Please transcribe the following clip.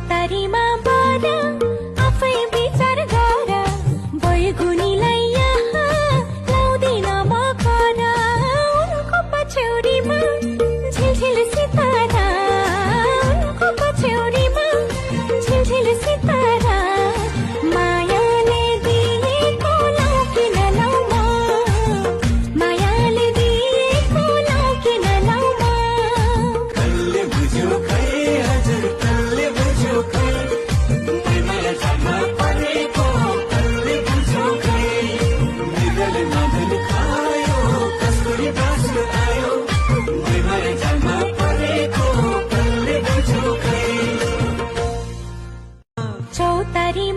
चौतारीमा बर आफै विचार गर बैगुनीलाई यहाँ लाउँदिन म कर उनको पछ्यौरीमा झिलझिल सितारा उनको पछ्यौरीमा झिलझिल सितारा मायाले दिएको लाउँ किन लाउँ म मायाले दिएको लाउँ किन लाउँ म कसले बुझ्यो खै हजुर कसले बुझ्यो खै माया जालमा परेको कसले बुझ्यो खै मृगले नभन खायो कसरी बाँच्नु आयो माया जालमा परेको कसले बुझ्यो खै चौतारी